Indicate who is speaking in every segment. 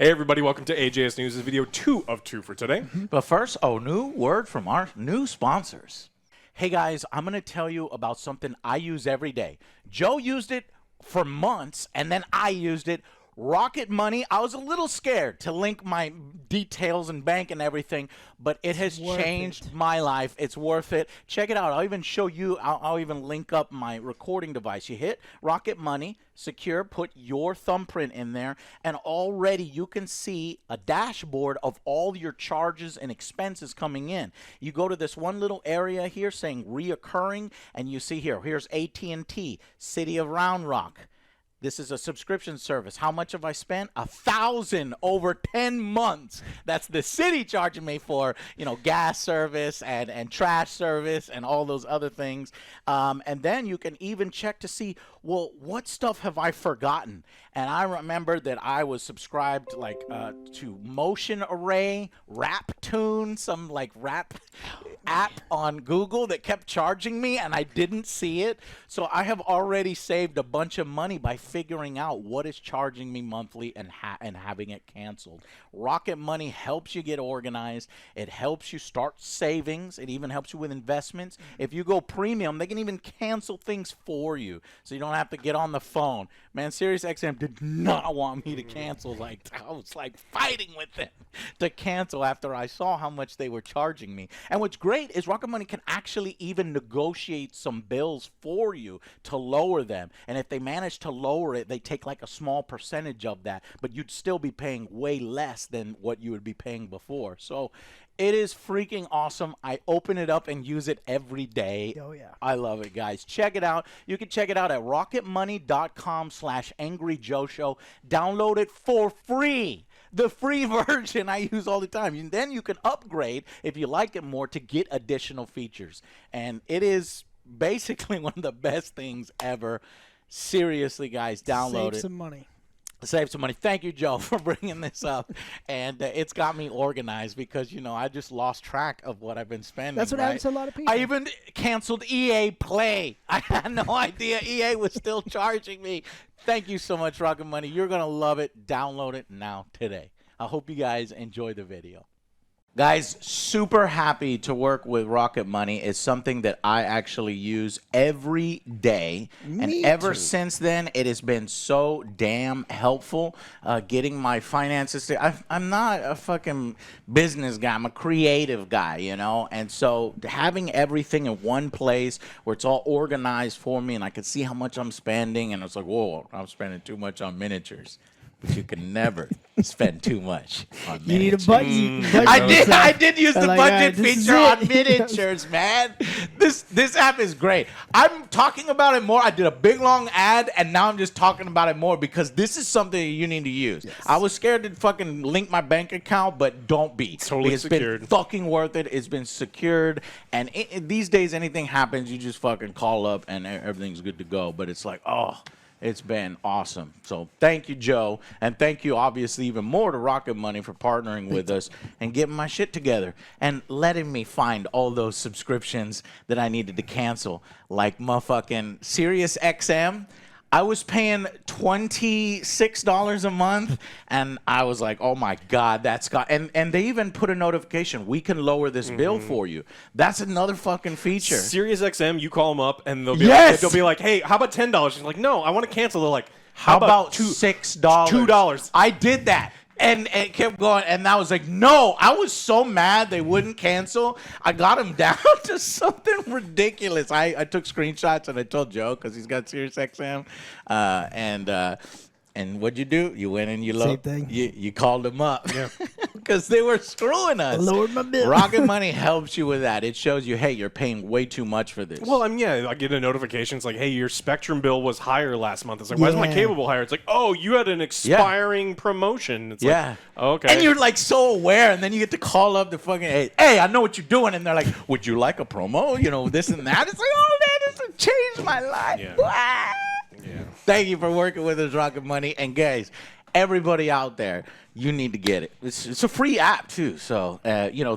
Speaker 1: Hey everybody, welcome to AJS News. This is video 2 of 2 for today.
Speaker 2: But first, a new word from our new sponsors. Hey guys, I'm going to tell you about something I use every day. Joe used it for months, and then I used it. Rocket Money, I was a little scared to link my details and bank and everything, but it has changed my life. It's worth it. Check it out. I'll even show you. I'll even link up my recording device. You hit Rocket Money, secure, put your thumbprint in there, and already you can see a dashboard of all your charges and expenses coming in. You go to this one little area here saying reoccurring, and you see here's AT&T, City of Round Rock. This is a subscription service. How much have I spent? $1,000 over 10 months. That's the city charging me for, gas service and trash service and all those other things. And then you can even check to see, well, what stuff have I forgotten? And I remember that I was subscribed to Motion Array, Rap Tune, some rap app on Google that kept charging me, and I didn't see it. So I have already saved a bunch of money by figuring out what is charging me monthly and having it canceled. Rocket Money helps you get organized. It helps you start savings. It even helps you with investments. If you go premium, they can even cancel things for you, so you don't have to get on the phone. Man, SiriusXM did not want me to cancel. I was fighting with them to cancel after I saw how much they were charging me. And what's great is Rocket Money can actually even negotiate some bills for you to lower them. And if they manage to lower it, they take a small percentage of that, but you'd still be paying way less than what you would be paying before. So it is freaking awesome. I open it up and use it every day.
Speaker 3: Oh, yeah.
Speaker 2: I love it, guys. Check it out. You can check it out at rocketmoney.com/angryjoeshow. Download it for free. The free version I use all the time. And then you can upgrade if you like it more to get additional features. And it is basically one of the best things ever. Seriously, guys, download it.
Speaker 3: Save some money.
Speaker 2: Save some money. Thank you, Joe, for bringing this up. And it's got me organized because, I just lost track of what I've been spending.
Speaker 3: That's what happens to a lot of people.
Speaker 2: I even canceled EA Play. I had no idea EA was still charging me. Thank you so much, Rocket Money. You're going to love it. Download it now today. I hope you guys enjoy the video. Guys, super happy to work with Rocket Money. It's something that I actually use every day. And ever since then, it has been so damn helpful getting my finances. I'm not a fucking business guy. I'm a creative guy, And so having everything in one place where it's all organized for me and I can see how much I'm spending. And it's like, whoa, I'm spending too much on miniatures. But you can never spend too much on miniatures.
Speaker 3: You need a budget.
Speaker 2: I did use the budget feature on miniatures, man. This app is great. I'm talking about it more. I did a big, long ad, and now I'm just talking about it more because this is something that you need to use. Yes. I was scared to fucking link my bank account, but don't be.
Speaker 1: Totally secured.
Speaker 2: It's been fucking worth it. It's been secured. And these days, anything happens, you just fucking call up, and everything's good to go. But it's like, oh... It's been awesome. So thank you, Joe. And thank you, obviously, even more to Rocket Money for partnering with us and getting my shit together and letting me find all those subscriptions that I needed to cancel, like motherfucking SiriusXM. I was paying $26 a month, and I was like, oh, my God, that's got... And they even put a notification, we can lower this bill for you. That's another fucking feature.
Speaker 1: SiriusXM, you call them up, and they'll be,
Speaker 2: yes!
Speaker 1: They'll be like, hey, how about $10? You're like, no, I want to cancel. They're like,
Speaker 2: how about $6?
Speaker 1: $2.
Speaker 2: I did that. And it kept going, and I was like, no. I was so mad they wouldn't cancel. I got them down to something ridiculous. I took screenshots, and I told Joe, because he's got SiriusXM. And what'd you do? You went and
Speaker 3: Same thing.
Speaker 2: You called them up. Yeah. Because they were screwing us.
Speaker 3: I lowered my bill.
Speaker 2: Rocket Money helps you with that. It shows you, hey, you're paying way too much for this.
Speaker 1: Well, I get a notification. It's like, hey, your Spectrum bill was higher last month. It's like, why is my cable bill higher? It's like, oh, you had an expiring promotion. It's like, okay.
Speaker 2: And you're so aware, and then you get to call up the fucking, hey, I know what you're doing. And they're like, would you like a promo? This and that. It's like, oh, man, this has changed my life.
Speaker 1: Yeah.
Speaker 2: Thank you for working with us, Rocket Money. And guys, everybody out there, you need to get it. It's a free app too. So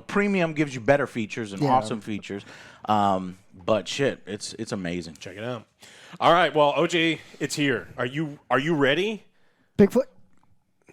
Speaker 2: premium gives you better features and awesome features. But shit, it's amazing.
Speaker 1: Check it out. All right, well, OJ, it's here. Are you ready?
Speaker 3: Bigfoot.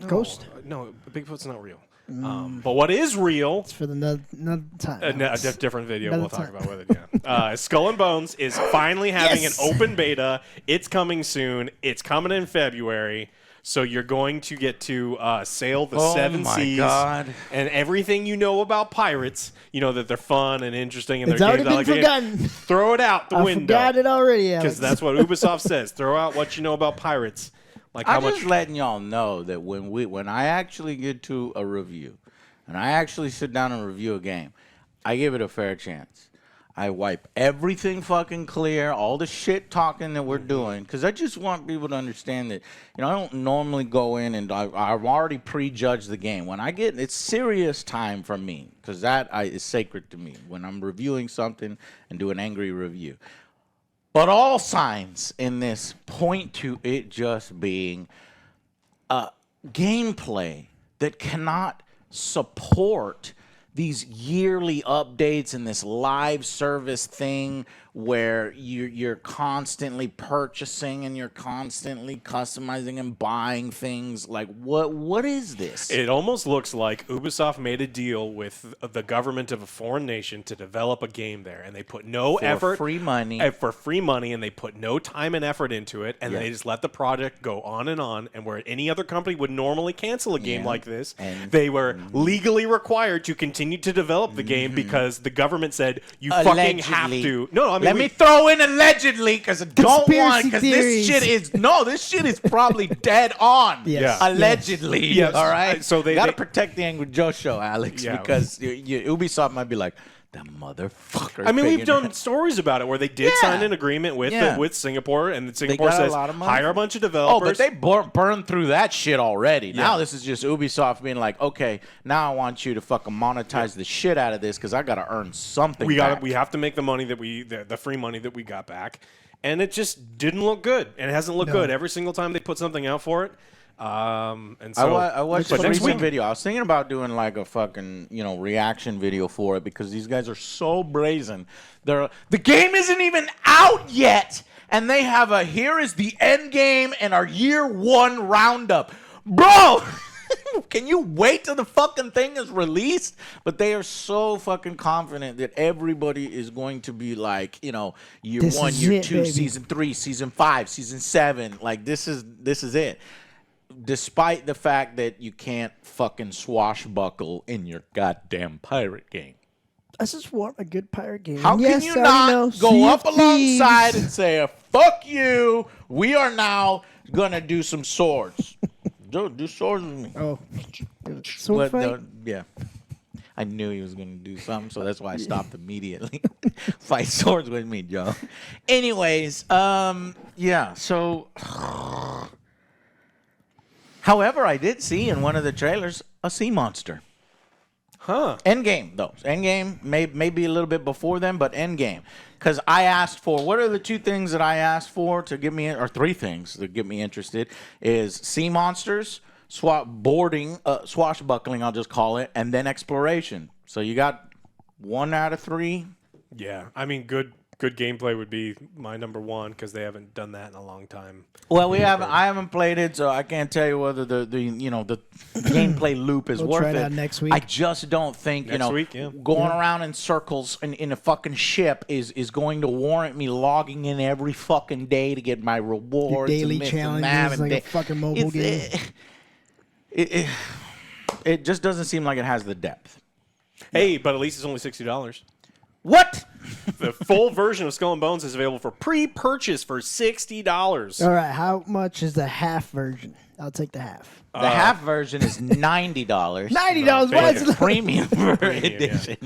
Speaker 3: Ghost?
Speaker 1: No, Bigfoot's not real. But what is real?
Speaker 3: It's for the another time.
Speaker 1: A different video
Speaker 3: Another
Speaker 1: we'll talk
Speaker 3: time.
Speaker 1: about with it. Yeah, Skull and Bones is finally having
Speaker 3: Yes!
Speaker 1: an open beta. It's coming soon. It's coming in February. So you're going to get to sail the seven seas,
Speaker 2: God.
Speaker 1: and everything you know about pirates. You know that they're fun and interesting, and
Speaker 3: It's
Speaker 1: they're
Speaker 3: already
Speaker 1: games.
Speaker 3: been forgotten.
Speaker 1: Throw it out the
Speaker 3: I
Speaker 1: window.
Speaker 3: forgot it already, Alex.
Speaker 1: Because that's what Ubisoft says. Throw out what you know about pirates. Like how
Speaker 2: I'm
Speaker 1: much.
Speaker 2: just letting y'all know that when I actually get to a review, and I actually sit down and review a game, I give it a fair chance. I wipe everything fucking clear, all the shit talking that we're doing, because I just want people to understand that, I don't normally go in and I've already prejudged the game. When I get, it's serious time for me, because that is sacred to me, when I'm reviewing something and do an angry review. But all signs in this point to it just being gameplay that cannot support these yearly updates and this live service thing where you're constantly purchasing and you're constantly customizing and buying things. Like, what is this?
Speaker 1: It almost looks like Ubisoft made a deal with the government of a foreign nation to develop a game there, and they put no effort
Speaker 2: free money.
Speaker 1: for free money, and they put no time and effort into it, and they just let the project go on. And where any other company would normally cancel a game like this, they were legally required to continue to develop the game because the government said you fucking have to. No, I mean,
Speaker 2: let me throw in allegedly because I don't want, because
Speaker 3: theories.
Speaker 2: this shit is probably dead on.
Speaker 3: Yes.
Speaker 1: Yeah.
Speaker 2: Allegedly.
Speaker 1: Yes.
Speaker 2: All right.
Speaker 1: So they
Speaker 2: got to
Speaker 1: they-
Speaker 2: protect the Angry Joe show, Alex,
Speaker 1: Yeah.
Speaker 2: because Ubisoft might be like, that motherfucker.
Speaker 1: I mean, we've
Speaker 2: figured
Speaker 1: done
Speaker 2: it."
Speaker 1: stories about it where they did sign an agreement with with Singapore, and Singapore
Speaker 2: got a
Speaker 1: says
Speaker 2: lot of money.
Speaker 1: hire a bunch of
Speaker 2: Oh,
Speaker 1: developers.
Speaker 2: but they burned through that shit already. Now this is just Ubisoft being like, okay, now I want you to fucking monetize the shit out of this because I got to earn something.
Speaker 1: we
Speaker 2: back.
Speaker 1: have to make the money that the free money that we got back, and it just didn't look good, and it hasn't looked good every single time they put something out for it. And so
Speaker 2: I watched a
Speaker 1: but next
Speaker 2: recent
Speaker 1: week,
Speaker 2: video. I was thinking about doing like a fucking reaction video for it because these guys are so brazen. The game isn't even out yet, and they have here is the end game and our year one roundup, bro. Can you wait till the fucking thing is released? But they are so fucking confident that everybody is going to be like, year
Speaker 3: This
Speaker 2: one,
Speaker 3: is
Speaker 2: year
Speaker 3: it,
Speaker 2: two,
Speaker 3: baby.
Speaker 2: season 3, season 5, season 7. Like this is it. Despite the fact that you can't fucking swashbuckle in your goddamn pirate game.
Speaker 3: I just want a good pirate game.
Speaker 2: How
Speaker 3: Yes,
Speaker 2: can
Speaker 3: I
Speaker 2: you
Speaker 3: know,
Speaker 2: not go
Speaker 3: Sea
Speaker 2: up
Speaker 3: of
Speaker 2: alongside
Speaker 3: Thieves.
Speaker 2: and say, fuck you, we are now going to do some swords. Do swords with me.
Speaker 3: Oh, sword fight?
Speaker 2: Yeah. I knew he was going to do something, so that's why I stopped immediately. Fight swords with me, Joe. Anyways, yeah, so... However, I did see in one of the trailers a sea monster.
Speaker 1: huh?
Speaker 2: Endgame, though. Endgame, maybe a little bit before then, but Endgame. Because I asked for, what are the 2 things that I asked for to get me, or 3 things that get me interested, is sea monsters, swashbuckling, I'll just call it, and then exploration. So you got 1 out of 3.
Speaker 1: Yeah, I mean, good gameplay would be my number 1 because they haven't done that in a long time.
Speaker 2: Well, I haven't played it, so I can't tell you whether the gameplay loop is
Speaker 3: We'll
Speaker 2: worth
Speaker 3: try
Speaker 2: it.
Speaker 3: it out next week.
Speaker 2: I just don't think
Speaker 1: Next week, yeah.
Speaker 2: going around in circles in a fucking ship is going to warrant me logging in every fucking day to get my rewards.
Speaker 3: daily
Speaker 2: and this and
Speaker 3: challenges
Speaker 2: that and
Speaker 3: like a
Speaker 2: that.
Speaker 3: fucking mobile game.
Speaker 2: It just doesn't seem like it has the depth.
Speaker 1: Hey, but at least it's only $60.
Speaker 2: What?
Speaker 1: The full version of Skull and Bones is available for pre-purchase for $60.
Speaker 3: All right, how much is the half version? I'll take the half.
Speaker 2: The half version is $90.
Speaker 3: $90. Why is it?
Speaker 2: Premium
Speaker 1: Premium,
Speaker 2: edition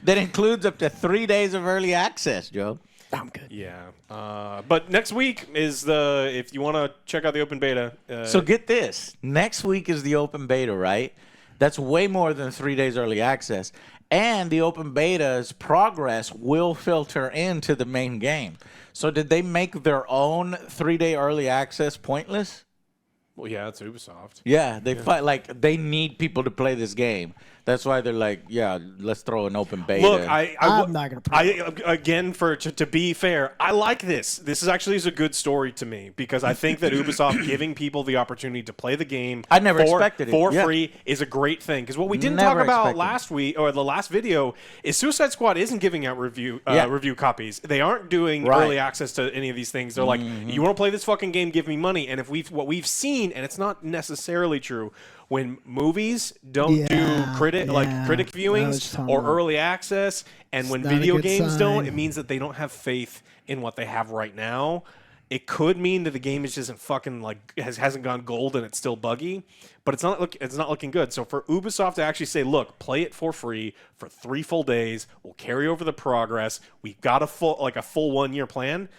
Speaker 2: that includes up to 3 days of early access, Joe.
Speaker 3: I'm good.
Speaker 1: Yeah, but next week is if you want to check out the open beta.
Speaker 2: So get this. Next week is the open beta, right? That's way more than 3 days early access. And the open beta's progress will filter into the main game. So did they make their own 3-day early access pointless?
Speaker 1: well, yeah, it's Ubisoft.
Speaker 2: Yeah, they fight like they need people to play this game. That's why they're like, yeah, let's throw an open beta.
Speaker 1: Look,
Speaker 3: I'm not gonna
Speaker 1: again, to be fair, I like this. This is a good story to me because I think that Ubisoft giving people the opportunity to play the game
Speaker 2: I never expected it.
Speaker 1: for
Speaker 2: Yeah.
Speaker 1: free is a great thing. Because what we didn't
Speaker 2: Never
Speaker 1: talk about
Speaker 2: expected
Speaker 1: last week or the last video is Suicide Squad isn't giving out review copies. They aren't doing early access to any of these things. They're like, you want to play this fucking game, give me money. And what we've seen, and it's not necessarily true, when movies don't do critic viewings or early access, and when video games don't, it means that they don't have faith in what they have right now. It could mean that the game is just fucking hasn't gone gold and it's still buggy, but it's not looking good. So for Ubisoft to actually say, look, play it for free for 3 full days, we'll carry over the progress. We've got a full 1 year plan.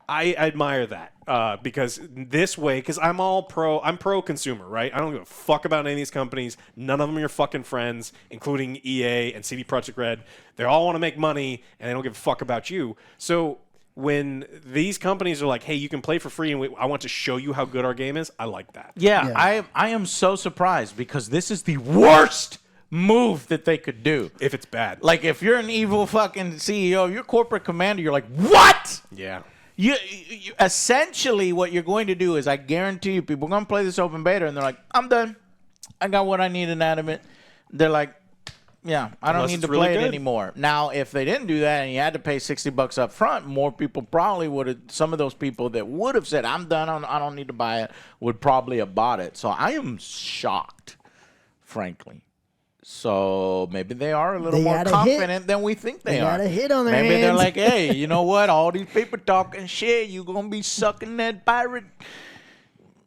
Speaker 1: I admire that because this way, because I'm pro consumer, right? I don't give a fuck about any of these companies. None of them are your fucking friends, including EA and CD Projekt Red. They all want to make money, and they don't give a fuck about you. So when these companies are like, hey, you can play for free, and I want to show you how good our game is, I like that.
Speaker 2: Yeah. I am so surprised because this is the worst move that they could do.
Speaker 1: If it's bad.
Speaker 2: Like, if you're an evil fucking CEO, you're corporate commander, you're like, what?
Speaker 1: Yeah.
Speaker 2: You essentially what you're going to do is, I guarantee you, people are going to play this open beta and they're like, I'm done. I got what I needed out of it. They're like, yeah, I don't need to play it anymore. Now, if they didn't do that and you had to pay $60 up front, more people probably would have, some of those people that would have said, I'm done, I don't need to buy it, would probably have bought it. So I am shocked, frankly. So maybe they are a little more confident than we think they are.
Speaker 3: Got a hit on their
Speaker 2: Maybe
Speaker 3: hands.
Speaker 2: they're like, hey, you know what? All these people talking shit. You gonna be sucking that pirate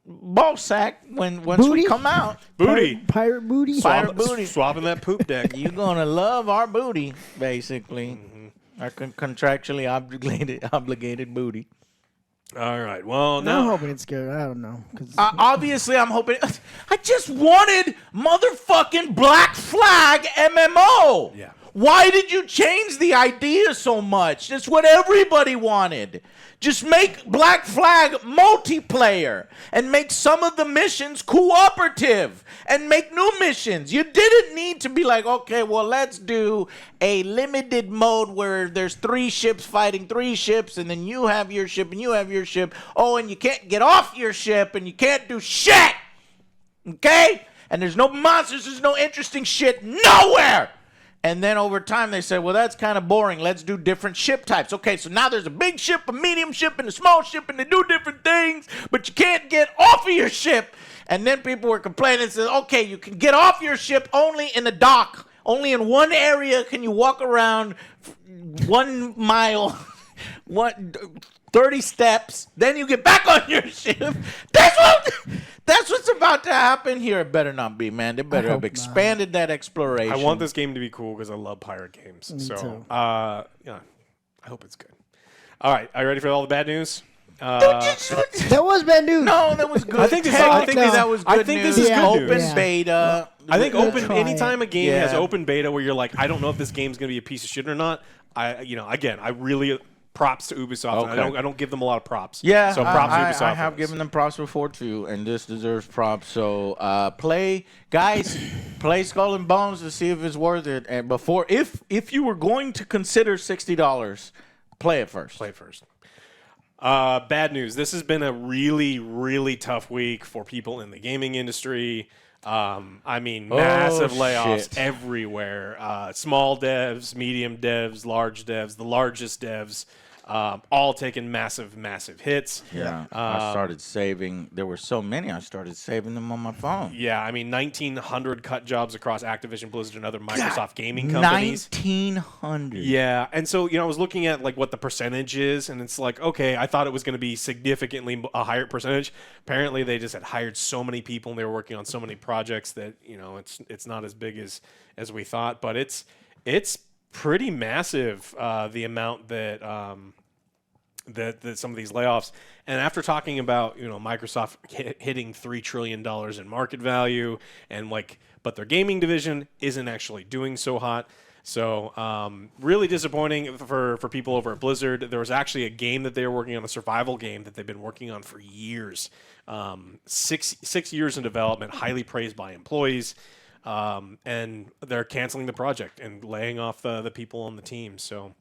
Speaker 2: ball sack once we come out.
Speaker 1: Booty.
Speaker 3: Pirate booty.
Speaker 2: Pirate booty.
Speaker 1: Swapping that poop deck.
Speaker 2: You gonna love our booty, basically. Our contractually obligated booty.
Speaker 1: All right. Well, now
Speaker 3: I'm hoping it's good. I don't know.
Speaker 2: Obviously, I'm hoping. I just wanted motherfucking Black Flag MMO.
Speaker 1: Yeah.
Speaker 2: Why did you change the idea so much? That's what everybody wanted. Just make Black Flag multiplayer and make some of the missions cooperative and make new missions. You didn't need to be like, okay, well, let's do a limited mode where there's 3 ships fighting 3 ships, and then you have your ship and you have your ship. Oh, and you can't get off your ship and you can't do shit. Okay? And there's no monsters, there's no interesting shit nowhere. And then over time, they said, well, that's kind of boring. Let's do different ship types. Okay, so now there's a big ship, a medium ship, and a small ship, and they do different things, but you can't get off of your ship. And then people were complaining and said, okay, you can get off your ship only in the dock. Only in one area can you walk around 1 mile, 30 steps, then you get back on your ship. That's what's about to happen here. It better not be, man. They better have expanded that exploration.
Speaker 1: I want this game to be cool because I love pirate games.
Speaker 3: Me too.
Speaker 1: I hope it's good. All right, are you ready for all the bad news?
Speaker 3: That was bad news.
Speaker 2: No, that was good.
Speaker 1: I think this is good
Speaker 2: open
Speaker 1: news.
Speaker 2: beta.
Speaker 1: I think anytime a
Speaker 3: it.
Speaker 1: game has open beta where you're like, I don't know if this game's going to be a piece of shit or not. I really props to Ubisoft.
Speaker 2: Okay.
Speaker 1: I don't give them a lot of props.
Speaker 2: Yeah,
Speaker 1: so props to Ubisoft.
Speaker 2: I have given them props before too, and this deserves props. So play Skull and Bones to see if it's worth it. And before, if you were going to consider $60, play it first.
Speaker 1: Bad news. This has been a really, really tough week for people in the gaming industry. Massive layoffs everywhere. Small devs, medium devs, large devs, the largest devs, all taking massive hits.
Speaker 2: Yeah. I started saving. There were so many, I started saving them on my phone.
Speaker 1: Yeah, 1,900 cut jobs across Activision, Blizzard, and other Microsoft gaming companies.
Speaker 2: 1,900.
Speaker 1: Yeah, and so, I was looking at, what the percentage is, and it's like, okay, I thought it was going to be significantly a higher percentage. Apparently, they just had hired so many people, and they were working on so many projects that, it's not as big as we thought. But it's pretty massive, the amount that some of these layoffs. And after talking about Microsoft hitting $3 trillion in market value, and but their gaming division isn't actually doing so hot. So really disappointing for people over at Blizzard. There was actually a game that they were working on, a survival game that they've been working on for years. 6 years in development, highly praised by employees. and they're canceling the project and laying off the people on the team. So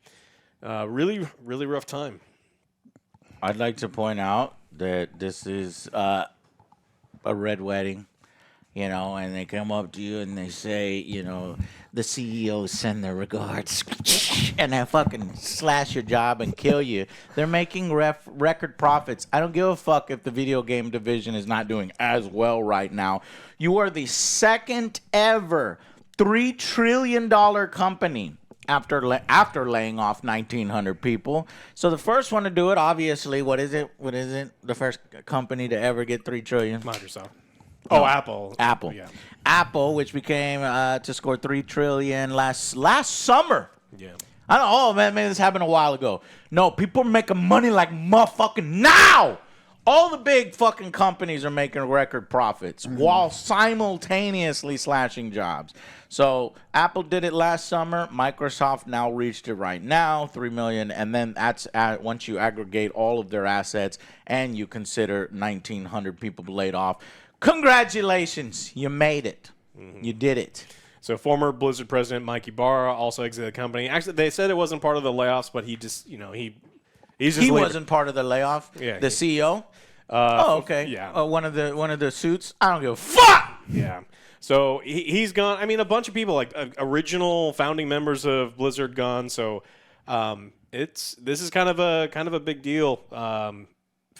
Speaker 1: really, really rough time.
Speaker 2: I'd like to point out that this is a red wedding, and they come up to you and they say, the CEOs send their regards, and they fucking slash your job and kill you. They're making record profits. I don't give a fuck if the video game division is not doing as well right now. You are the second ever $3 trillion company after laying off 1,900 people. So the first one to do it, obviously, what is it? The first company to ever get $3 trillion?
Speaker 1: Microsoft.
Speaker 2: No.
Speaker 1: Oh, Apple.
Speaker 2: Apple.
Speaker 1: Yeah.
Speaker 2: Apple, which became to score $3 trillion last summer.
Speaker 1: Yeah.
Speaker 2: I don't know. Oh, man, maybe this happened a while ago. No, people are making money like motherfucking now. All the big fucking companies are making record profits while simultaneously slashing jobs. So Apple did it last summer. Microsoft now reached it right now, 3 million. And then that's once you aggregate all of their assets and you consider 1,900 people laid off. Congratulations. You made it. You did it.
Speaker 1: So former Blizzard president Mike Ibarra also exited the company. Actually, they said it wasn't part of the layoffs, but he just, he
Speaker 2: wasn't part of the layoff.
Speaker 1: Yeah,
Speaker 2: the CEO. Okay.
Speaker 1: Yeah.
Speaker 2: One of the suits. I don't give a fuck.
Speaker 1: Yeah. So he's gone. I mean, a bunch of people, like original founding members of Blizzard, gone. So this is kind of a big deal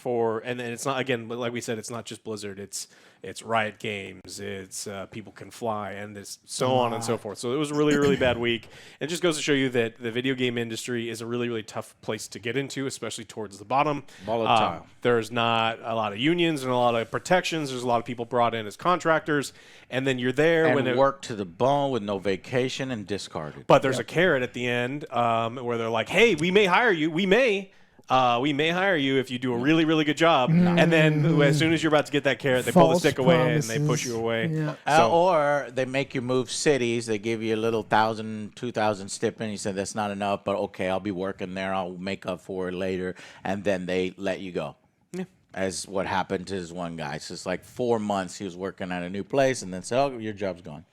Speaker 1: and it's not, again, like we said, it's not just Blizzard. It's Riot Games. It's People Can Fly, and it's so on and so forth. So it was a really, really bad week. It just goes to show you that the video game industry is a really, really tough place to get into, especially towards the bottom.
Speaker 2: Volatile.
Speaker 1: There's not a lot of unions and a lot of protections. There's a lot of people brought in as contractors, and then you're there
Speaker 2: and
Speaker 1: when it
Speaker 2: work to the bone with no vacation and discarded.
Speaker 1: But there's a carrot at the end where they're like, "Hey, we may hire you. We may hire you if you do a really, really good job." And then as soon as you're about to get that carrot, they pull the stick away and they push you away.
Speaker 3: Yeah.
Speaker 2: Or they make you move cities. They give you a little 1,000, 2,000 stipend. You said that's not enough, but okay, I'll be working there. I'll make up for it later. And then they let you go. Yeah. As what happened to this one guy. It's just like 4 months he was working at a new place and then said, "Oh, your job's gone."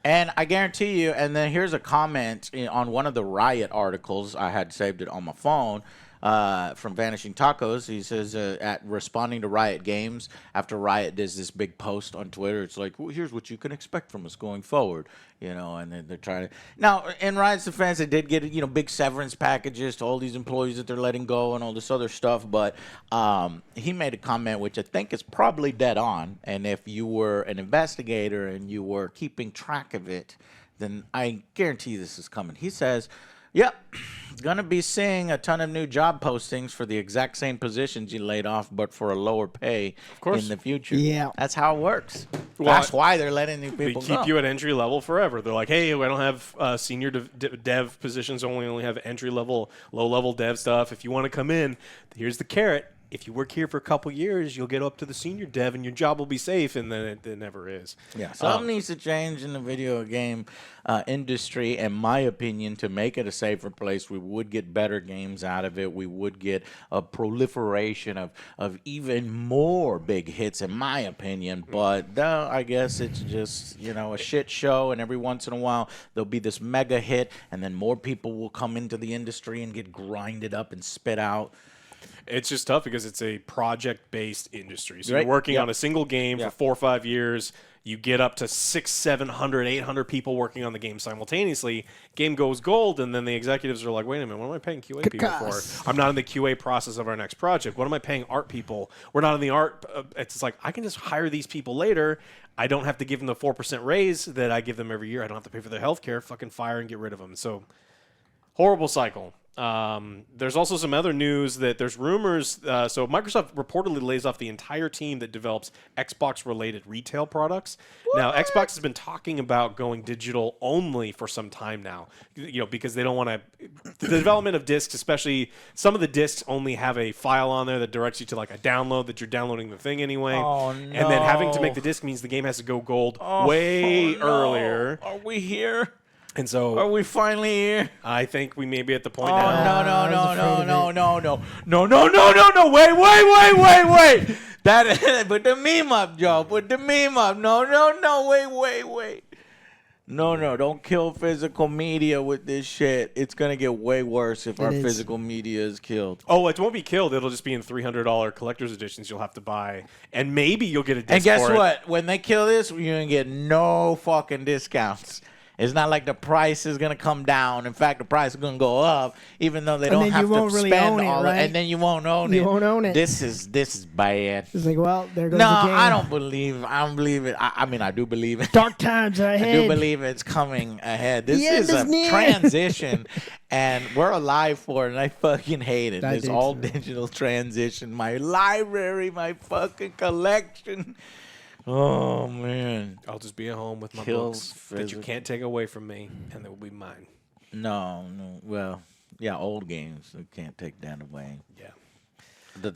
Speaker 2: And I guarantee you, and then here's a comment on one of the Riot articles. I had saved it on my phone. From Vanishing Tacos, he says at responding to Riot Games after Riot does this big post on Twitter, it's like, well, here's what you can expect from us going forward, and then they're trying to. Now, in Riot's defense, they did get big severance packages to all these employees that they're letting go and all this other stuff, but he made a comment which I think is probably dead on, and if you were an investigator and you were keeping track of it, then I guarantee this is coming. He says, "Yep, gonna be seeing a ton of new job postings for the exact same positions you laid off, but for a lower pay in the future."
Speaker 3: Yeah,
Speaker 2: that's how it works.
Speaker 1: Well,
Speaker 2: that's why they're letting new people
Speaker 1: go. They keep you at entry level forever. They're like, "Hey, we don't have senior dev positions. Only have entry level, low level dev stuff. If you want to come in, here's the carrot. If you work here for a couple years, you'll get up to the senior dev and your job will be safe," and then it never is.
Speaker 2: Yeah, something needs to change in the video game industry, in my opinion, to make it a safer place. We would get better games out of it. We would get a proliferation of even more big hits, in my opinion. But I guess it's just, a shit show, and every once in a while there'll be this mega hit, and then more people will come into the industry and get grinded up and spit out.
Speaker 1: It's just tough because it's a project-based industry. So you're working on a single game for 4 or 5 years. You get up to 600, 700, 800 people working on the game simultaneously. Game goes gold, and then the executives are like, "Wait a minute, what am I paying QA people for? I'm not in the QA process of our next project. What am I paying art people? We're not in the art." It's like, I can just hire these people later. I don't have to give them the 4% raise that I give them every year. I don't have to pay for their health care. Fucking fire and get rid of them. So, horrible cycle. There's also some other news that there's rumors. So Microsoft reportedly lays off the entire team that develops Xbox-related retail products. What? Now, Xbox has been talking about going digital only for some time now, because they don't want to. The development of discs, especially some of the discs, only have a file on there that directs you to like a download that you're downloading the thing anyway.
Speaker 2: Oh, no.
Speaker 1: And then having to make the disc means the game has to go gold way earlier.
Speaker 2: Are we here?
Speaker 1: And so,
Speaker 2: are we finally here?
Speaker 1: I think we may be at the point
Speaker 2: No.
Speaker 1: now.
Speaker 2: Wait. Put the meme up, Joe. Put the meme up. No. Wait. No. Don't kill physical media with this shit. It's going to get way worse if our physical media is killed.
Speaker 1: Oh, it won't be killed. It'll just be in $300 collector's editions you'll have to buy. And maybe you'll get a disc.
Speaker 2: And guess
Speaker 1: for
Speaker 2: what? When they kill this, you're going to get no fucking discounts. It's not like the price is going to come down. In fact, the price is going to go up, even though they don't have to spend all that. And then you won't own it.
Speaker 3: You won't own it.
Speaker 2: This is bad.
Speaker 3: It's like, well, there goes
Speaker 2: no,
Speaker 3: the game.
Speaker 2: I don't believe it. I mean, I do believe it.
Speaker 3: Dark times are ahead.
Speaker 2: I do believe it's coming ahead. This is a transition, and we're alive for it, and I fucking hate it. This all digital transition. My library, my fucking collection. Oh, man.
Speaker 1: I'll just be at home with my books that you can't take away from me, and they will be mine.
Speaker 2: No. Well, yeah, old games. They can't take that away.
Speaker 1: Yeah.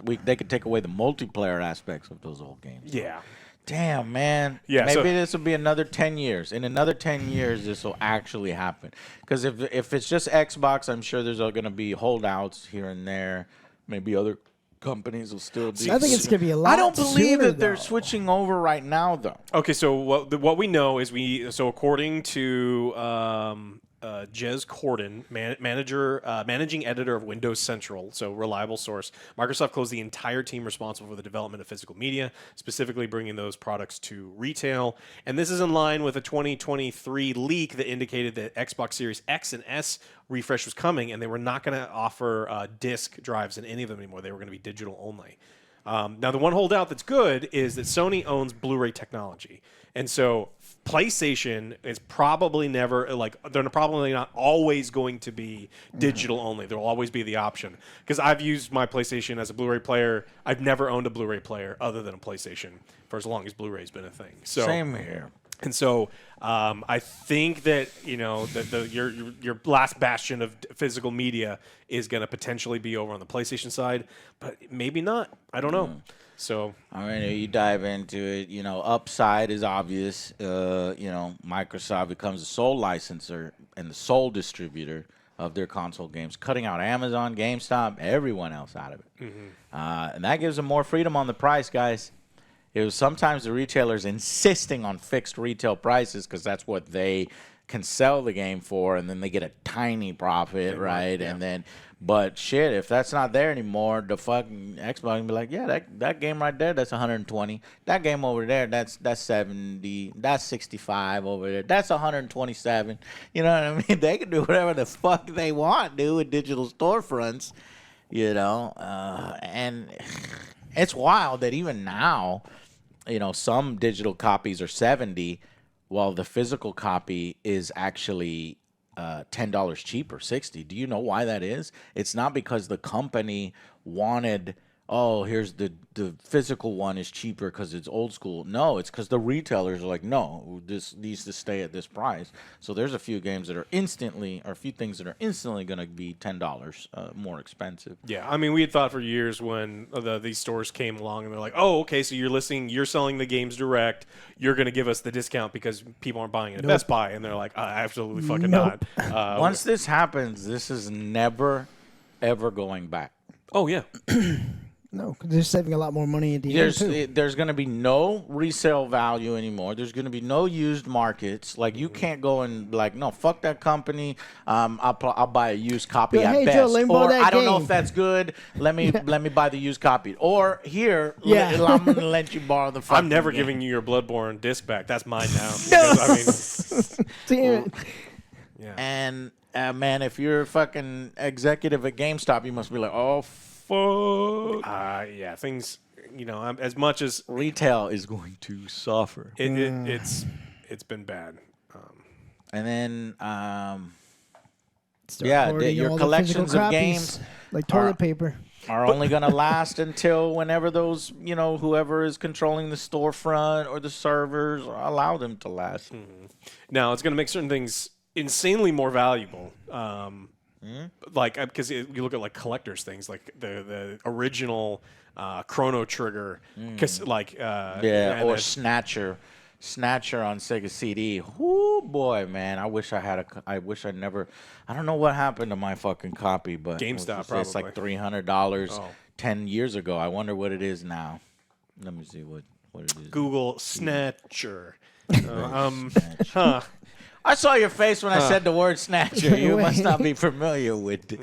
Speaker 2: They could take away the multiplayer aspects of those old games.
Speaker 1: Yeah.
Speaker 2: Damn, man.
Speaker 1: Yeah,
Speaker 2: maybe this will be another 10 years. In another 10 years, this will actually happen. Because if it's just Xbox, I'm sure there's going to be holdouts here and there. Maybe other companies will still be.
Speaker 3: I think it's going to be a lot.
Speaker 2: I don't believe that they're switching over right now, though.
Speaker 1: Okay, so what we know is according to Jez Corden, managing editor of Windows Central, so reliable source, Microsoft closed the entire team responsible for the development of physical media, specifically bringing those products to retail. And this is in line with a 2023 leak that indicated that Xbox Series X and S refresh was coming, and they were not going to offer disk drives in any of them anymore. They were going to be digital only. Now, the one holdout that's good is that Sony owns Blu-ray technology. And so PlayStation is probably never, they're probably not always going to be digital only. There will always be the option. Because I've used my PlayStation as a Blu-ray player. I've never owned a Blu-ray player other than a PlayStation for as long as Blu-ray's been a thing. So,
Speaker 2: same here.
Speaker 1: And so I think that, your last bastion of physical media is going to potentially be over on the PlayStation side, but maybe not. I don't know. So,
Speaker 2: all right, you dive into it. Upside is obvious. Microsoft becomes the sole licensor and the sole distributor of their console games, cutting out Amazon, GameStop, everyone else out of it. Mm-hmm. And that gives them more freedom on the price, guys. It was sometimes the retailers insisting on fixed retail prices because that's what they can sell the game for, and then they get a tiny profit, right? Yeah. And then, but shit, if that's not there anymore, the fucking Xbox can be like, yeah, that game right there, that's 120. That game over there, that's 70. That's 65 over there. That's 127. You know what I mean? They can do whatever the fuck they want, dude, with digital storefronts. And it's wild that even now, some digital copies are 70, while the physical copy is actually $10 cheaper, 60. Do you know why that is? It's not because the company wanted, here's the physical one is cheaper because it's old school. No, it's because the retailers are like, no, this needs to stay at this price. So there's a few things that are instantly going to be $10 more expensive.
Speaker 1: Yeah, I mean, we had thought for years when these stores came along and they're like, oh, okay, so you're selling the games direct, you're going to give us the discount because people aren't buying it at Best Buy, and they're like, absolutely fucking not.
Speaker 2: Once this happens, this is never, ever going back.
Speaker 1: Oh, yeah.
Speaker 3: No, because they're saving a lot more money at the end, too.
Speaker 2: There's going to be no resale value anymore. There's going to be no used markets. Like, you can't go and be like, no, fuck that company. I'll buy a used copy at best.
Speaker 3: Joe,
Speaker 2: or I don't know if that's good. Let me buy the used copy. Or here, I'm going to let you borrow the fucking
Speaker 1: I'm never giving you your Bloodborne disc back. That's mine now. Because,
Speaker 3: Damn it.
Speaker 1: Yeah.
Speaker 2: And, man, if you're a fucking executive at GameStop, you must be like, oh, fuck.
Speaker 1: Yeah, things, as much as
Speaker 2: retail is going to suffer.
Speaker 1: It's been bad.
Speaker 2: And then, your collections of games,
Speaker 3: like toilet paper,
Speaker 2: are only going to last until whenever those, whoever is controlling the storefront or the servers allow them to last.
Speaker 1: Mm-hmm. Now, it's going to make certain things insanely more valuable. Like, because you look at like collectors things, like the original Chrono Trigger,
Speaker 2: or Snatcher on Sega CD. Whoo, boy, man! I wish I never. I don't know what happened to my fucking copy, but
Speaker 1: GameStop probably.
Speaker 2: It's like $300 10 years ago. I wonder what it is now. Let me see what it is.
Speaker 1: Google Snatcher.
Speaker 2: Snatcher. I saw your face when I said the word Snatcher. You must not be familiar with it.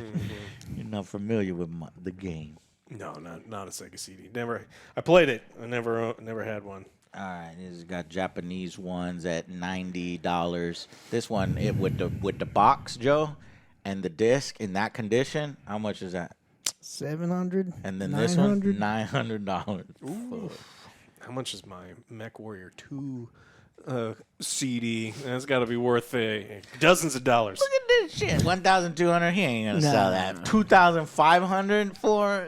Speaker 2: You're not familiar with the game.
Speaker 1: No, not a Sega CD. Never. I played it. I never had one.
Speaker 2: All right, it's got Japanese ones at $90. This one, with the box, Joe, and the disc in that condition. How much is that?
Speaker 3: $700.
Speaker 2: And then this one, $900.
Speaker 1: How much is my MechWarrior 2 CD? That's got to be worth dozens of dollars.
Speaker 2: Look at this shit. 1,200. He ain't gonna sell that. 2,500 for.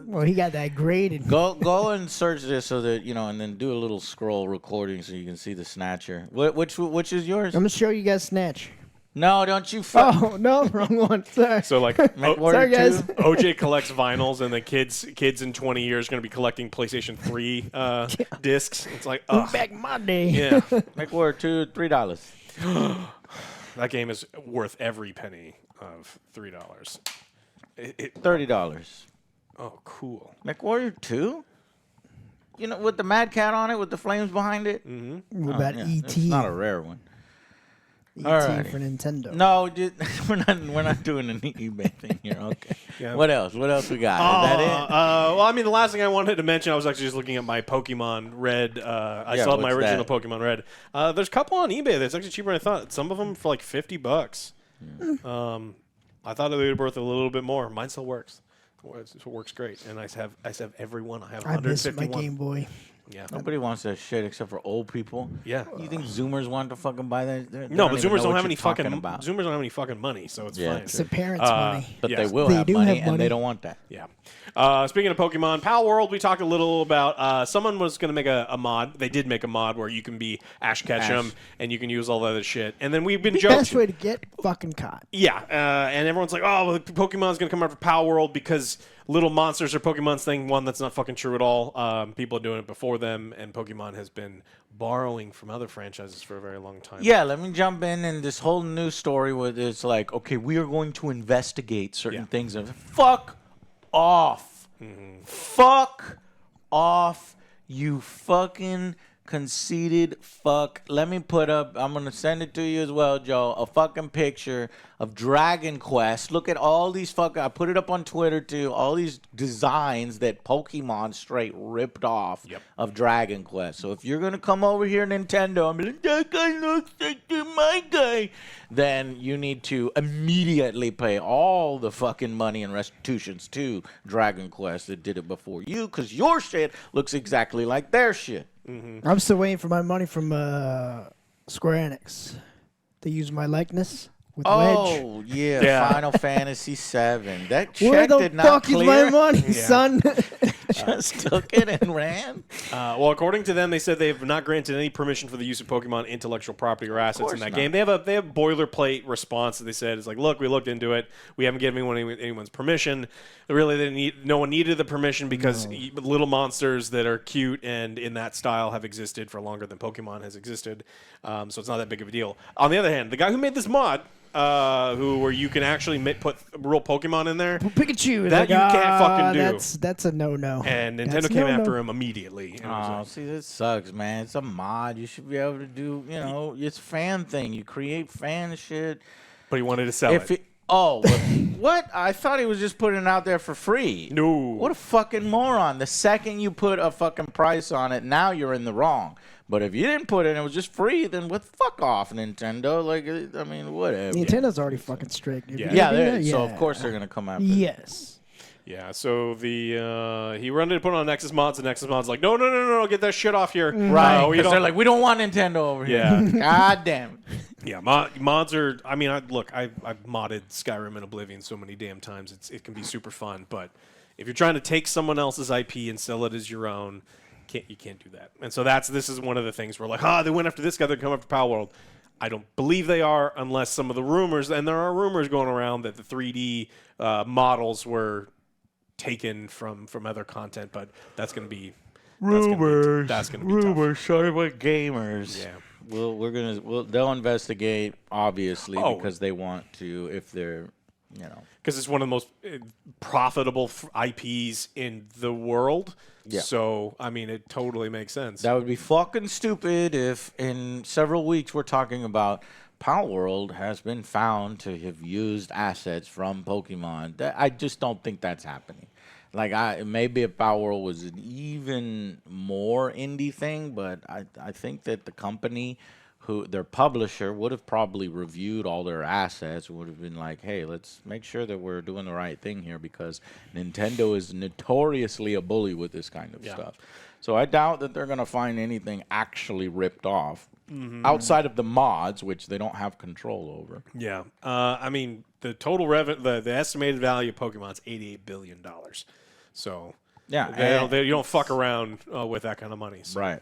Speaker 3: Well, he got that graded.
Speaker 2: Go and search this so that and then do a little scroll recording so you can see the Snatcher. Which is yours?
Speaker 3: I'm gonna show you guys Snatch.
Speaker 2: No, don't you?
Speaker 3: Oh no, wrong one. Sorry.
Speaker 1: So like,
Speaker 3: sorry guys.
Speaker 1: OJ collects vinyls, and the kids in 20 years are going to be collecting PlayStation 3 discs. It's like,
Speaker 3: back in my day.
Speaker 1: Yeah,
Speaker 2: MechWarrior 2, $3.
Speaker 1: that game is worth every penny of $3.
Speaker 2: $30.
Speaker 1: Oh, cool.
Speaker 2: MechWarrior 2? With the Mad Cat on it, with the flames behind it?
Speaker 1: Mm-hmm.
Speaker 3: What about E.T.?
Speaker 2: It's not a rare one.
Speaker 3: E.T.
Speaker 2: Alrighty.
Speaker 3: for Nintendo.
Speaker 2: No, we're not doing an eBay thing here. Okay.
Speaker 1: Yeah.
Speaker 2: What else? What else we got? Is that it?
Speaker 1: Well, I mean, the last thing I wanted to mention, I was actually just looking at my Pokemon Red. I still have my original Pokemon Red. There's a couple on eBay that's actually cheaper than I thought. Some of them for like $50. I thought they would be worth a little bit more. Mine still works. It works great, and I have every one. I have
Speaker 3: I miss
Speaker 1: 151.
Speaker 3: my Game Boy.
Speaker 1: Yeah.
Speaker 2: Nobody wants that shit except for old people.
Speaker 1: Yeah.
Speaker 2: You think Zoomers want to fucking buy that?
Speaker 1: No, but Zoomers don't have any fucking money, so it's fine.
Speaker 3: It's the parents' money.
Speaker 2: But
Speaker 1: Yes.
Speaker 2: they will
Speaker 3: They
Speaker 2: have
Speaker 3: do
Speaker 2: money,
Speaker 3: have
Speaker 2: and they
Speaker 3: money.
Speaker 2: don't want that.
Speaker 1: Yeah. Speaking of Pokemon, Palworld, we talked a little about someone was going to make a mod. They did make a mod where you can be Ash Ketchum and you can use all that other shit. And then we've been joking.
Speaker 3: Best way to get fucking caught.
Speaker 1: Yeah, and everyone's like, oh, well, Pokemon's going to come out for Palworld because little monsters are Pokemon's thing. One, that's not fucking true at all. People are doing it before them, and Pokemon has been borrowing from other franchises for a very long time.
Speaker 2: Yeah, let me jump in this whole new story where it's like, okay, we are going to investigate certain things. And fuck off. Fuck off, you fucking conceited fuck. Let me put up, I'm going to send it to you as well, Joe, a fucking picture of Dragon Quest. Look at all these fucking, I put it up on Twitter too, all these designs that Pokemon straight ripped off of Dragon Quest. So if you're going to come over here, Nintendo, and be like, that guy looks like my guy, then you need to immediately pay all the fucking money and restitutions to Dragon Quest that did it before you, because your shit looks exactly like their shit.
Speaker 3: I'm still waiting for my money from Square Enix. They use my likeness with Wedge.
Speaker 2: Oh, yeah, Final Fantasy VII. That
Speaker 3: Where
Speaker 2: check
Speaker 3: the
Speaker 2: did not
Speaker 3: fuck
Speaker 2: clear.
Speaker 3: is my money, son?
Speaker 2: Just took it and ran.
Speaker 1: Well, according to them, they said they have not granted any permission for the use of Pokemon intellectual property or assets in that game. They have a boilerplate response that they said is like, look, we looked into it. We haven't given anyone's permission. Really, no one needed the permission because little monsters that are cute and in that style have existed for longer than Pokemon has existed. So it's not that big of a deal. On the other hand, the guy who made this mod, where you can actually put real Pokemon in there.
Speaker 3: Pikachu.
Speaker 1: That you can't fucking do.
Speaker 3: That's a no-no.
Speaker 1: And Nintendo came after him immediately. And was like,
Speaker 2: See, this sucks, man. It's a mod. You should be able to do, it's fan thing. You create fan shit.
Speaker 1: but he wanted to sell it.
Speaker 2: What? I thought he was just putting it out there for free.
Speaker 1: No.
Speaker 2: What a fucking moron. The second you put a fucking price on it, now you're in the wrong. But if you didn't put it and it was just free, then what? Fuck off, Nintendo. Like, I mean, whatever.
Speaker 3: Nintendo already fucking strict.
Speaker 2: So of course they're gonna come after.
Speaker 3: Yes.
Speaker 1: Yeah, so he wanted to put on Nexus Mods, and Nexus Mods like, no, get that shit off here.
Speaker 2: Right, because they're like, we don't want Nintendo over here.
Speaker 1: Yeah.
Speaker 2: God damn.
Speaker 1: Yeah, mods are, I mean, I've modded Skyrim and Oblivion so many damn times, it can be super fun, but if you're trying to take someone else's IP and sell it as your own, you can't do that. And so this is one of the things where like, they went after this guy, they're coming after Palworld. I don't believe they are, unless some of the rumors, and there are rumors going around that the 3D models were taken from other content, but that's going to be
Speaker 2: rumors.
Speaker 1: That's going to be
Speaker 2: rumors. Sorry about gamers.
Speaker 1: Yeah.
Speaker 2: They'll investigate obviously because they want to. If they're
Speaker 1: Because it's one of the most profitable IPs in the world. Yeah. So, I mean, it totally makes sense.
Speaker 2: That would be fucking stupid if in several weeks we're talking about Palworld has been found to have used assets from Pokemon. I just don't think that's happening. Like, maybe if Palworld was an even more indie thing, but I think that the company, their publisher, would have probably reviewed all their assets, would have been like, hey, let's make sure that we're doing the right thing here, because Nintendo is notoriously a bully with this kind of stuff. So I doubt that they're going to find anything actually ripped off outside of the mods, which they don't have control over.
Speaker 1: Yeah. I mean, the total revenue, the estimated value of Pokemon is $88 billion. So
Speaker 2: yeah,
Speaker 1: you don't fuck around with that kind of money. So.
Speaker 2: Right.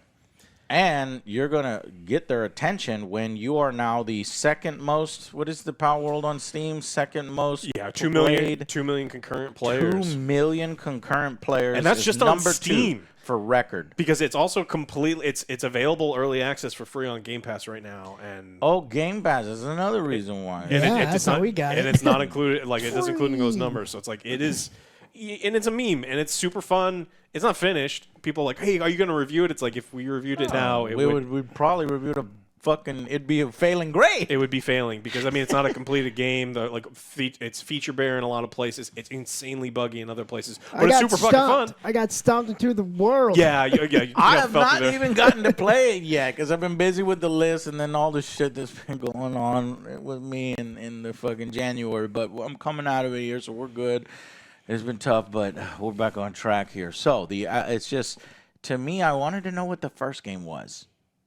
Speaker 2: And you're going to get their attention when you are now the second most, what is the Palworld on Steam? Second most.
Speaker 1: Yeah, 2 million concurrent players.
Speaker 2: 2 million concurrent players.
Speaker 1: And that's just on Steam.
Speaker 2: 2 for record.
Speaker 1: Because it's also completely, it's available early access for free on Game Pass right now. And
Speaker 2: Game Pass is another reason why.
Speaker 3: That's how we got it.
Speaker 1: And it's not included, like, it doesn't include those numbers. So it's like, it is, and it's a meme, and it's super fun. It's not finished. People are like, hey, are you going to review it? It's like, if we reviewed it now,
Speaker 2: we'd probably review it it'd be a failing grade.
Speaker 1: It would be failing because, I mean, it's not a completed game. It's feature bare in a lot of places. It's insanely buggy in other places, but it's super fucking fun.
Speaker 3: I got stomped into the world.
Speaker 1: Yeah.
Speaker 2: I have not even gotten to play it yet because I've been busy with the list and then all the shit that's been going on with me in the fucking January. But I'm coming out of it here, so we're good. It's been tough, but we're back on track here. So it's just, to me, I wanted to know what the first game was.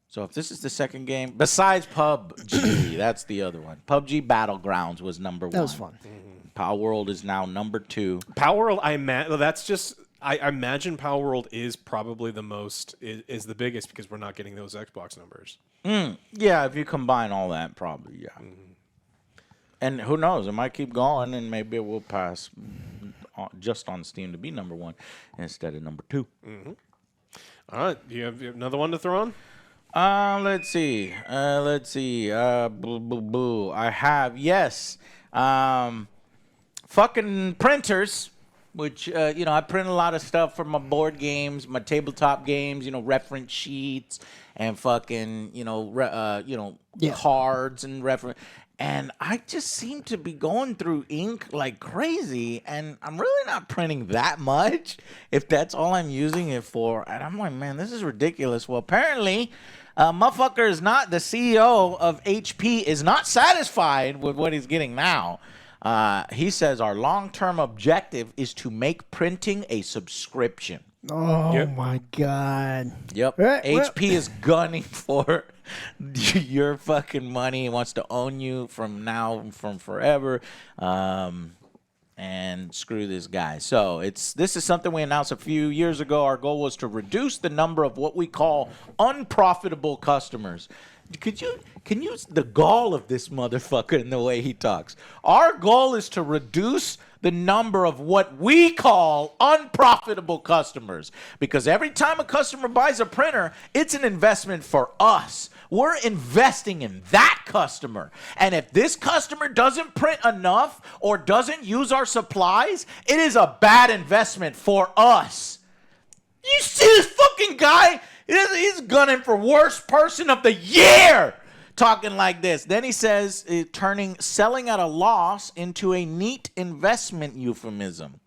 Speaker 2: So if this is the second game, besides PUBG, that's the other one. PUBG Battlegrounds was number 1.
Speaker 3: That was fun.
Speaker 2: Palworld is now number 2.
Speaker 1: Palworld, I imagine Palworld is probably the most, is the biggest because we're not getting those Xbox numbers.
Speaker 2: Yeah, if you combine all that, probably, yeah. And who knows, it might keep going, and maybe it will pass just on Steam to be number 1 instead of number 2.
Speaker 1: All right, do you have another one to throw on?
Speaker 2: Let's see. I have, yes. Fucking printers, which, I print a lot of stuff for my board games, my tabletop games, reference sheets and fucking, cards and reference. And I just seem to be going through ink like crazy, and I'm really not printing that much if that's all I'm using it for. And I'm like, man, this is ridiculous. Well, apparently, motherfucker is not, the CEO of HP is not satisfied with what he's getting now. He says our long-term objective is to make printing a subscription.
Speaker 3: Oh, my God.
Speaker 2: Yep. HP is gunning for your fucking money. He wants to own you from forever. And screw this guy. So this is something we announced a few years ago. Our goal was to reduce the number of what we call unprofitable customers. Can you the gall of this motherfucker in the way he talks? Our goal is to reduce the number of what we call unprofitable customers, because every time a customer buys a printer, it's an investment for us. We're investing in that customer. And if this customer doesn't print enough or doesn't use our supplies, it is a bad investment for us. You see this fucking guy? He's gunning for worst person of the year, talking like this. Then he says turning selling at a loss into a neat investment euphemism.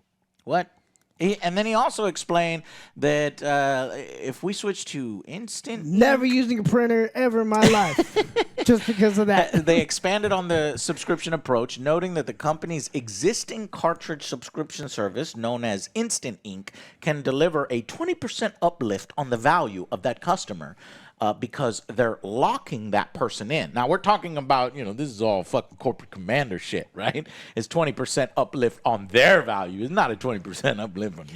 Speaker 2: What? And then he also explained that if we switch to instant
Speaker 3: never using a printer ever in my life, just because of that.
Speaker 2: They expanded on the subscription approach, noting that the company's existing cartridge subscription service, known as Instant Ink, can deliver a 20% uplift on the value of that customer. Because they're locking that person in. Now, we're talking about, this is all fucking corporate commander shit, right? It's 20% uplift on their value. It's not a 20% uplift on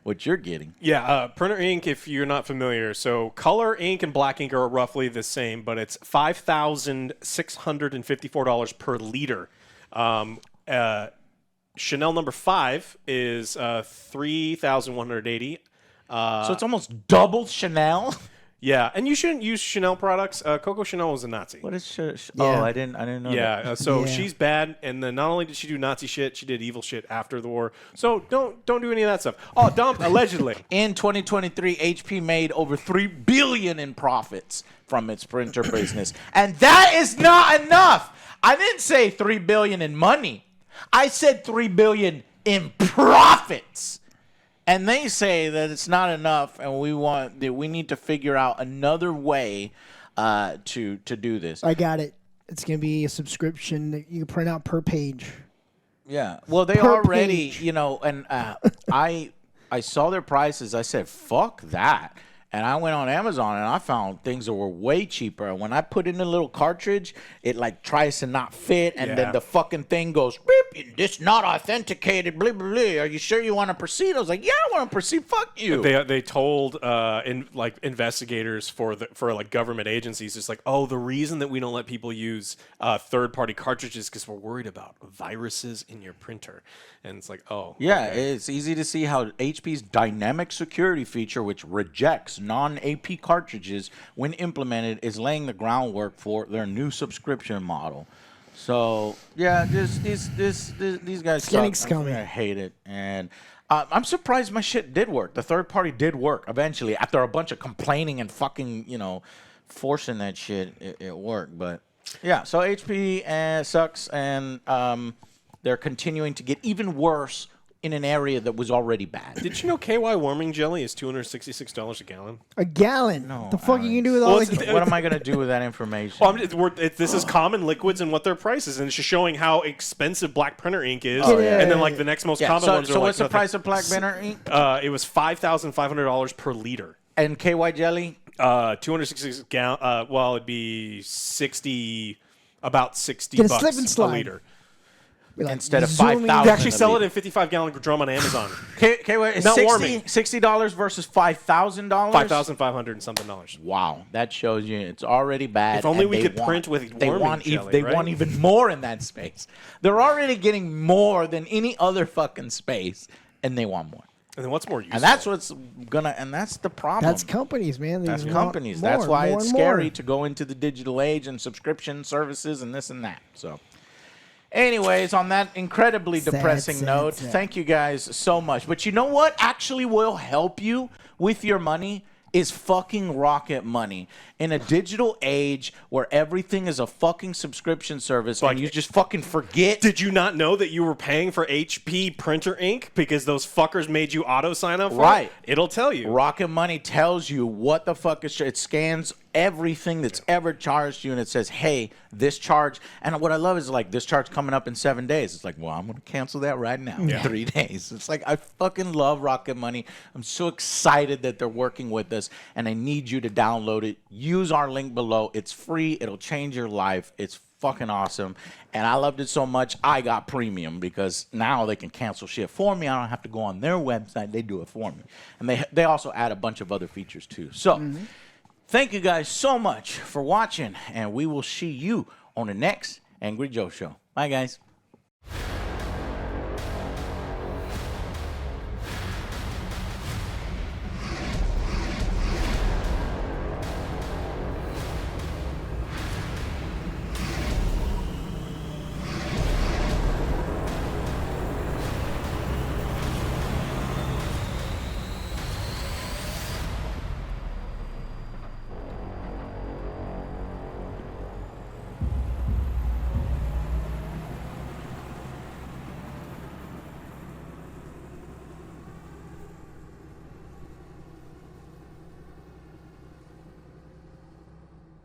Speaker 2: what you're getting.
Speaker 1: Yeah, printer ink, if you're not familiar. So color ink and black ink are roughly the same, but it's $5,654 per liter. Chanel number 5 is $3,180.
Speaker 2: So it's almost double Chanel?
Speaker 1: Yeah, and you shouldn't use Chanel products. Coco Chanel was a Nazi.
Speaker 2: What is
Speaker 3: Yeah.
Speaker 2: Oh, I didn't know that.
Speaker 1: Yeah, so
Speaker 3: Yeah.
Speaker 1: she's bad, and then not only did she do Nazi shit, she did evil shit after the war. So don't do any of that stuff. Oh, Dom, allegedly.
Speaker 2: In 2023, HP made over $3 billion in profits from its printer business, and that is not enough. I didn't say $3 billion in money. I said $3 billion in profits. And they say that it's not enough, and we need to figure out another way to do this.
Speaker 3: I got it. It's gonna be a subscription that you can print out per page.
Speaker 2: Yeah. Well, they
Speaker 3: Per
Speaker 2: already,
Speaker 3: page.
Speaker 2: and I saw their prices. I said, "Fuck that." And I went on Amazon and I found things that were way cheaper. And when I put in a little cartridge, it like tries to not fit, and then the fucking thing goes, beep, this not authenticated, blah, blah, blah. Are you sure you want to proceed? I was like, yeah, I want to proceed. Fuck you.
Speaker 1: They told investigators for like government agencies, it's like, oh, the reason that we don't let people use third-party cartridges because we're worried about viruses in your printer. And it's like, oh.
Speaker 2: Yeah,
Speaker 1: okay.
Speaker 2: it's easy to see how HP's dynamic security feature, which rejects non-AP cartridges when implemented, is laying the groundwork for their new subscription model. So, yeah, these guys
Speaker 3: getting
Speaker 2: suck.
Speaker 3: scummy.
Speaker 2: I hate it. And I'm surprised my shit did work. The third party did work eventually. After a bunch of complaining and fucking, forcing that shit, it worked. But, yeah, so HP sucks, and they're continuing to get even worse in an area that was already bad.
Speaker 1: Did you know KY warming jelly is $266 a gallon?
Speaker 3: A gallon.
Speaker 2: No,
Speaker 3: the fuck you can do with all the
Speaker 2: What am I going to do with that information?
Speaker 1: Well, this is common liquids and what their price is, and it's just showing how expensive black printer ink is.
Speaker 3: Oh, yeah.
Speaker 1: And then like the next most common ones are
Speaker 2: so
Speaker 1: like
Speaker 2: what's the
Speaker 1: nothing.
Speaker 2: price of black printer ink?
Speaker 1: It was $5,500 per liter.
Speaker 2: And KY jelly?
Speaker 1: 266 gallon. Well, it'd be about 60
Speaker 3: Get a
Speaker 1: bucks
Speaker 3: slip and
Speaker 1: a
Speaker 3: slide.
Speaker 1: liter.
Speaker 3: Like,
Speaker 2: Instead of
Speaker 3: zooming-
Speaker 2: 5,000.
Speaker 1: They actually sell it in 55-gallon drum on Amazon.
Speaker 2: KY,
Speaker 1: Not warming.
Speaker 2: $60 versus $5,000?
Speaker 1: $5,500 and something dollars.
Speaker 2: Wow, that shows you it's already bad.
Speaker 1: If only
Speaker 2: and
Speaker 1: we
Speaker 2: they
Speaker 1: could print with
Speaker 2: they
Speaker 1: warming
Speaker 2: want
Speaker 1: jelly,
Speaker 2: They
Speaker 1: right?
Speaker 2: want even more in that space. They're already getting more than any other fucking space, and they want more.
Speaker 1: And then what's more useful?
Speaker 2: And that's that's the problem.
Speaker 3: That's companies, man.
Speaker 2: That's
Speaker 3: They want
Speaker 2: companies.
Speaker 3: more,
Speaker 2: That's why
Speaker 3: more
Speaker 2: it's
Speaker 3: and
Speaker 2: scary
Speaker 3: more.
Speaker 2: to go into the digital age and subscription services and this and that. So, anyways, on that incredibly depressing note,
Speaker 3: sad.
Speaker 2: thank you guys so much. But you know what actually will help you with your money is fucking Rocket Money. In a digital age where everything is a fucking subscription service and you just fucking forget.
Speaker 1: Did you not know that you were paying for HP printer ink because those fuckers made you auto sign up for
Speaker 2: Right.
Speaker 1: it? It'll tell you.
Speaker 2: Rocket Money tells you what the fuck is. It scans everything that's ever charged you, and it says, "Hey, this charge." And what I love is like this charge coming up in 7 days. It's like, well, I'm gonna cancel that right now in 3 days. It's like I fucking love Rocket Money. I'm so excited that they're working with us, and I need you to download it. Use our link below. It's free. It'll change your life. It's fucking awesome, and I loved it so much I got premium because now they can cancel shit for me. I don't have to go on their website. They do it for me, and they also add a bunch of other features too. So thank you guys so much for watching, and we will see you on the next Angry Joe show. Bye guys.